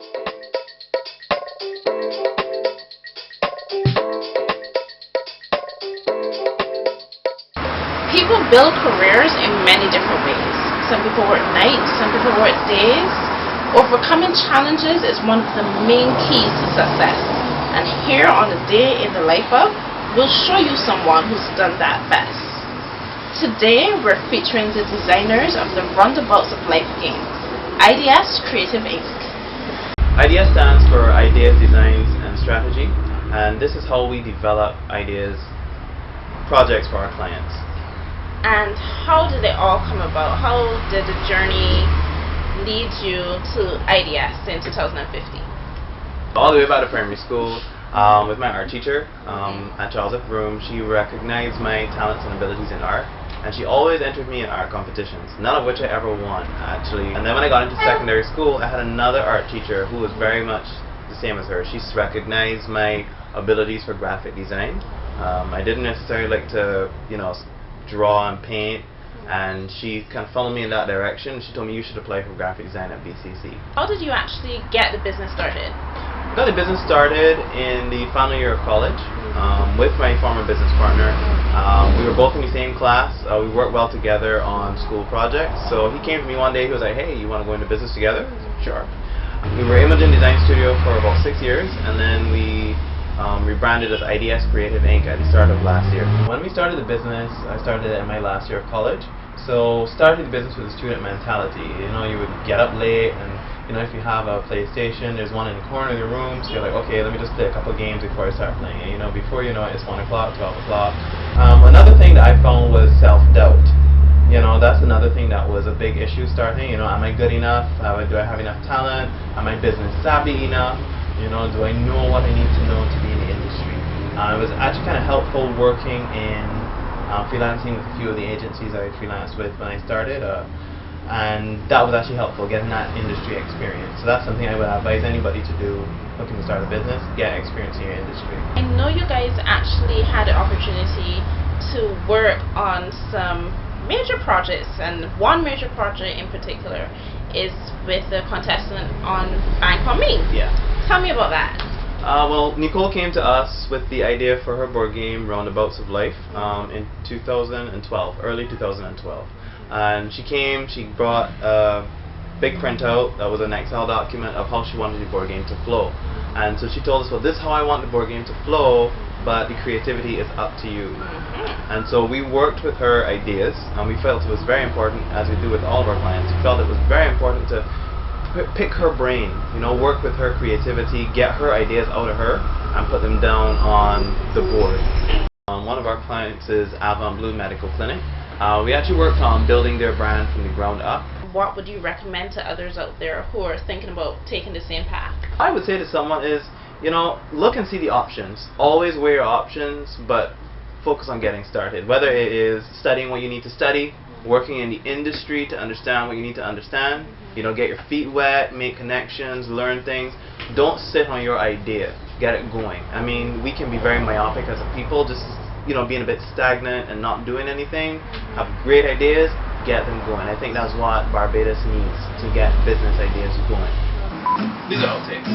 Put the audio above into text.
People build careers in many different ways. Some people work nights, some people work days. Overcoming challenges is one of the main keys to success. And here on A Day in the Life of, we'll show you someone who's done that best. Today we're featuring the designers of the Roundabouts of Life game, IDS Creative Inc. IDS stands for Ideas, Designs and Strategy, and this is how we develop ideas, projects for our clients. And how did it all come about? How did the journey lead you to IDS in 2015? All the way back to primary school, with my art teacher at Charles F. Broom. She recognized my talents and abilities in art, and she always entered me in art competitions, none of which I ever won, actually. And then when I got into secondary school, I had another art teacher who was very much the same as her. She recognized my abilities for graphic design. I didn't necessarily like to, draw and paint, and she kind of followed me in that direction. She told me you should apply for graphic design at BCC. How did you actually get the business started? I got the business started in the final year of college with my former business partner. We were both in the same class. We worked well together on school projects. So he came to me one day, he was like, "Hey, you want to go into business together?" I said, "Sure." We were Imogen Design Studio for about 6 years, and then we rebranded as IDS Creative Inc. at the start of last year. When we started the business, I started it in my last year of college. So starting the business with a student mentality. You would get up late, and if you have a PlayStation, there's one in the corner of your room, so you're like, okay, let me just play a couple games before I start playing. And before you know it, it's 1 o'clock, 12 o'clock. Another thing that I found was self-doubt. That's another thing that was a big issue starting. Am I good enough? Do I have enough talent? Am I business savvy enough? Do I know what I need to know to be in the industry? It was actually kind of helpful working in freelancing with a few of the agencies I freelanced with when I started, and that was actually helpful, getting that industry experience. So that's something I would advise anybody to do looking to start a business: get experience in your industry. I know you guys actually had the opportunity to work on some major projects, and one major project in particular is with the contestant on Bank on Me. Yeah. Tell me about that. Well, Nicole came to us with the idea for her board game Roundabouts of Life in 2012, early 2012. And she brought a big printout that was an Excel document of how she wanted the board game to flow. And so she told us, well, this is how I want the board game to flow, but the creativity is up to you. And so we worked with her ideas, and we felt it was very important, as we do with all of our clients, we felt it was very important to pick her brain, work with her creativity, get her ideas out of her, and put them down on the board. One of our clients is Avant Blue Medical Clinic. We actually worked on building their brand from the ground up. What would you recommend to others out there who are thinking about taking the same path? I would say to someone is, look and see the options. Always weigh your options, but focus on getting started. Whether it is studying what you need to study, working in the industry to understand what you need to understand, get your feet wet, make connections, learn things. Don't sit on your idea. Get it going. I mean, we can be very myopic as a people, just being a bit stagnant and not doing anything. Have great ideas, get them going. I think that's what Barbados needs to get business ideas going. These are all takes.